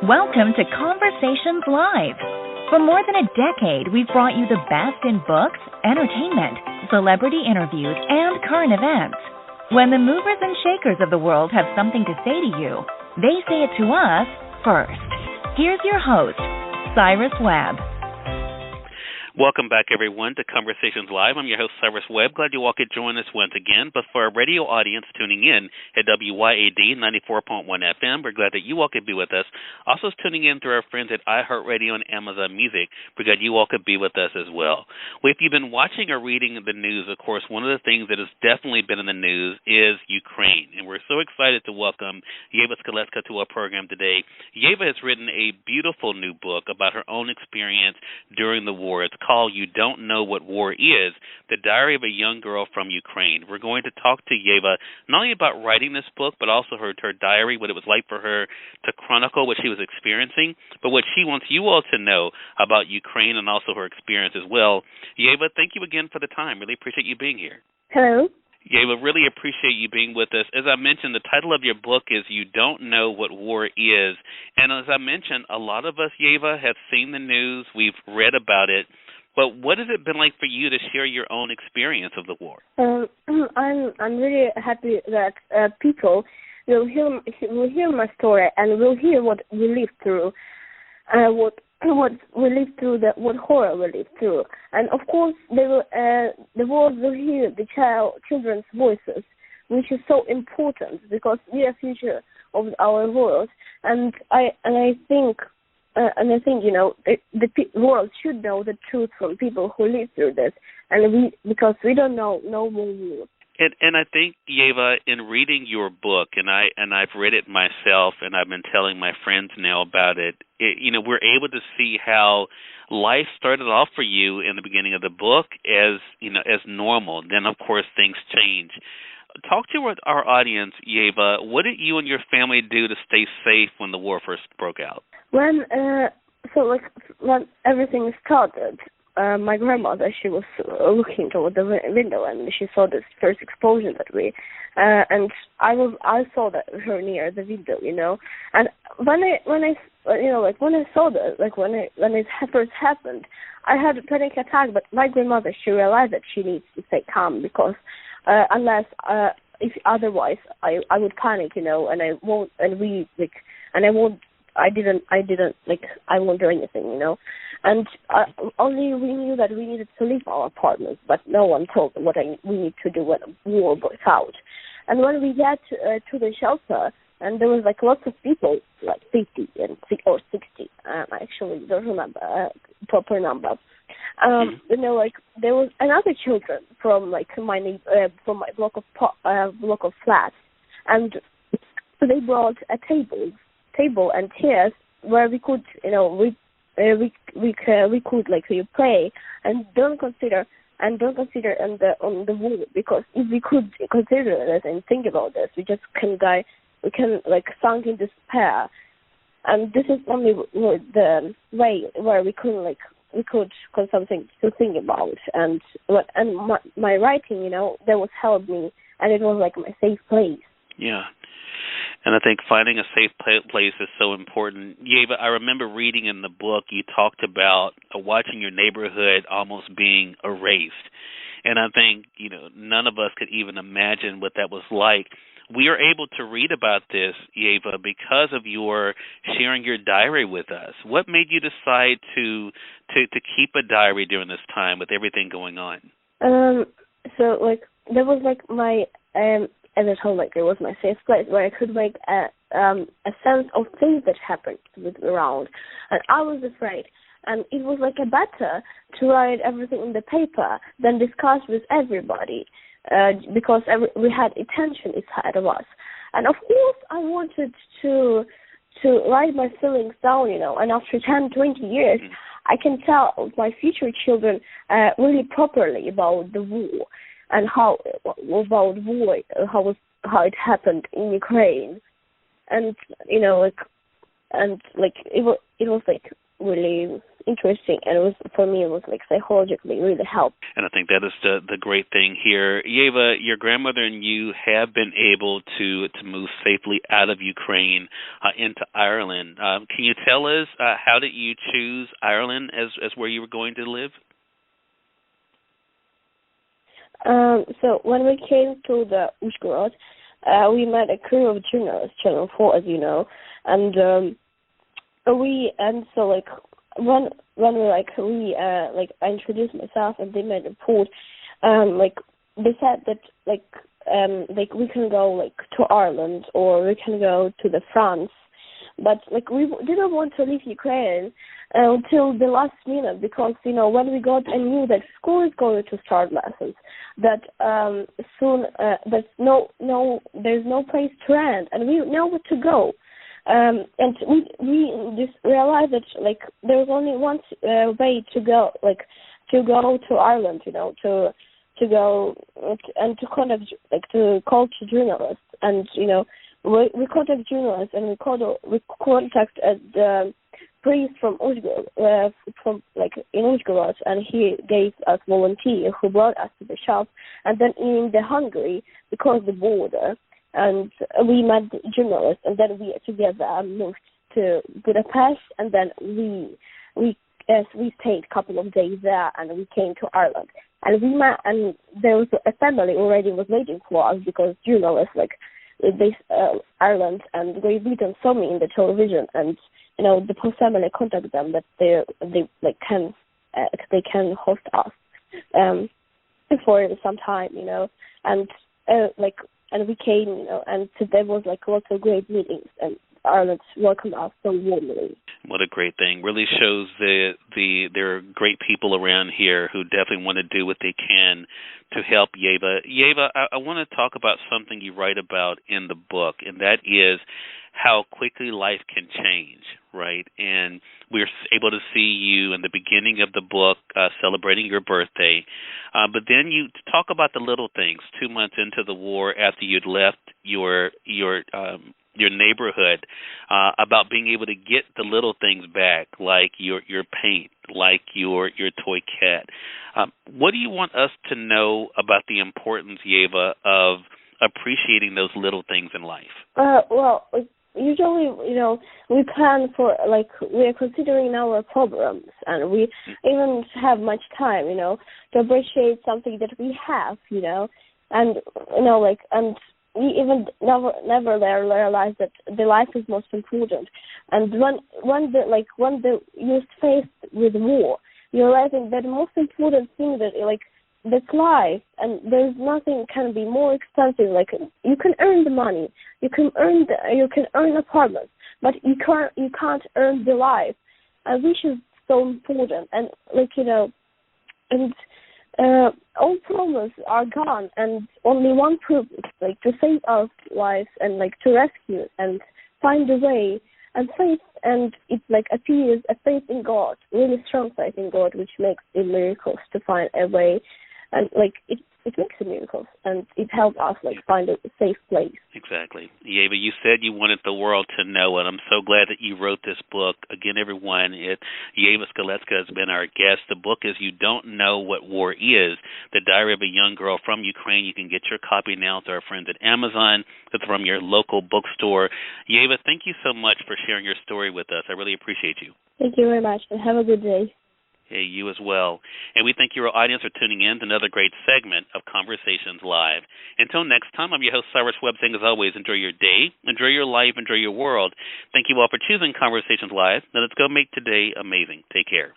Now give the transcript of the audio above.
Welcome to Conversations Live. For more than a decade, we've brought you the best in books, entertainment, celebrity interviews, and current events. When the movers and shakers of the world have something to say to you, they say it to us first. Here's your host, Cyrus Webb. Welcome back, everyone, to Conversations Live. I'm your host, Cyrus Webb. Glad you all could join us once again. But for our radio audience tuning in at WYAD 94.1 FM, we're glad that you all could be with us. Also tuning in through our friends at iHeartRadio and Amazon Music. We're glad you all could be with us as well. Well, if you've been watching or reading the news, of course, one of the things that has definitely been in the news is Ukraine. And we're so excited to welcome Yeva Skalietska to our program today. Yeva has written a beautiful new book about her own experience during the war. It's called You Don't Know What War Is, The Diary of a Young Girl from Ukraine. We're going to talk to Yeva not only about writing this book, but also her diary, what it was like for her to chronicle what she was experiencing, but what she wants you all to know about Ukraine and also her experience as well. Yeva, thank you again for the time. Really appreciate you being here. Hello. Yeva, really appreciate you being with us. As I mentioned, the title of your book is You Don't Know What War Is. And as I mentioned, a lot of us, Yeva, have seen the news. We've read about it. But what has it been like for you to share your own experience of the war? I'm really happy that people will hear my story and will hear what we lived through, what we lived through, what horror we lived through, and of course the world will hear the children's voices, which is so important because we are future of our world, and I think the world should know the truth from people who live through this, and because we don't know no more. And I think, Yeva, in reading your book, and I've read it myself, and I've been telling my friends now about it. We're able to see how life started off for you in the beginning of the book as normal. Then, of course, things change. Talk to our audience, Yeva. What did you and your family do to stay safe when the war first broke out? When everything started, my grandmother, she was looking toward the window and she saw this first explosion and I saw her near the window, and when I saw that, when it first happened, I had a panic attack. But my grandmother, she realized that she needs to stay calm because if otherwise I would panic, and I won't, I won't do anything, and only we knew that we needed to leave our apartments, but no one told what we need to do when war broke out. And when we got to the shelter, and there was lots of people, 50 or 60, I actually don't remember proper number. There was another children from from my block of flats, and they brought a table and chairs where we could we could play and don't consider on the war, because if we could consider this and think about this, we just can die. We can sunk in despair, and this is only the way where we could got something to think about. And my writing, that was helped me, and it was my safe place. Yeah. And I think finding a safe place is so important. Yeva, I remember reading in the book you talked about watching your neighborhood almost being erased. And I think, none of us could even imagine what that was like. We are able to read about this, Yeva, because of your sharing your diary with us. What made you decide to keep a diary during this time with everything going on? There was my as I told, it was my safe place where I could make a sense of things that happened around, and I was afraid. And it was better to write everything in the paper than discuss with everybody, because we had attention inside of us. And of course, I wanted to write my feelings down, and after 10, 20 years, I can tell my future children really properly about the war and how it happened in Ukraine, and it was really interesting, and it was, for me, it was like psychologically really helped. And I think that is the great thing here. Yeva, your grandmother and you have been able to move safely out of Ukraine into Ireland. Can you tell us how did you choose Ireland as where you were going to live? So when we came to the Uzhgorod, we met a crew of journalists, Channel 4, as you know, and I introduced myself and they made a report. They said that we can go to Ireland or we can go to the France, but we didn't want to leave Ukraine until the last minute, because when we got a news that school is going to start lessons, that soon there's no place to rent and we know where to go. And we just realized that there was only one way to go to Ireland, to go and to contact to call to journalists, and we contact journalists and we contact the priest from Uzhgorod, in Uzhgorod, and he gave us volunteer who brought us to the shop, and then in the Hungary we crossed the border. And we met the journalists, and then we together moved to Budapest, and then we stayed a couple of days there, and we came to Ireland. And we met, and there was a family already was waiting for us, because journalists Ireland and Great Britain saw me in the television, and the post family contacted them that they can host us for some time, and we came, and so there was lots of great meetings, and Ireland welcomed us so warmly. What a great thing! Really shows there are great people around here who definitely want to do what they can to help Yeva. Yeva, I want to talk about something you write about in the book, and that is how quickly life can change, right? And we're able to see you in the beginning of the book celebrating your birthday, but then you talk about the little things 2 months into the war after you'd left your neighborhood, about being able to get the little things back, like your paint, like your toy cat. What do you want us to know about the importance, Yeva, of appreciating those little things in life? Well, usually, we plan for, we are considering our programs, and we even have much time, to appreciate something that we have, and, and we even never realize that the life is most important. And when you're faced with war, you're realizing that the most important thing that's life, and there's nothing can be more expensive. You can earn the money, you can earn apartments, but you can't earn the life. And which is so important. And all problems are gone, and only one purpose, to save our lives and to rescue and find a way. And faith, and it appears a faith in God, really strong faith in God, which makes it miracles to find a way, and it makes a miracles, and it helps us find a safe place. Exactly. Yeva, you said you wanted the world to know it. I'm so glad that you wrote this book. Again, everyone, Yeva Skalietska has been our guest. The book is You Don't Know What War Is, The Diary of a Young Girl from Ukraine. You can get your copy now to our friends at Amazon. It's from your local bookstore. Yeva, thank you so much for sharing your story with us. I really appreciate you. Thank you very much, and have a good day. Hey, you as well. And we thank your audience for tuning in to another great segment of Conversations Live. Until next time, I'm your host, Cyrus Webb, saying as always, enjoy your day, enjoy your life, enjoy your world. Thank you all for choosing Conversations Live. Now let's go make today amazing. Take care.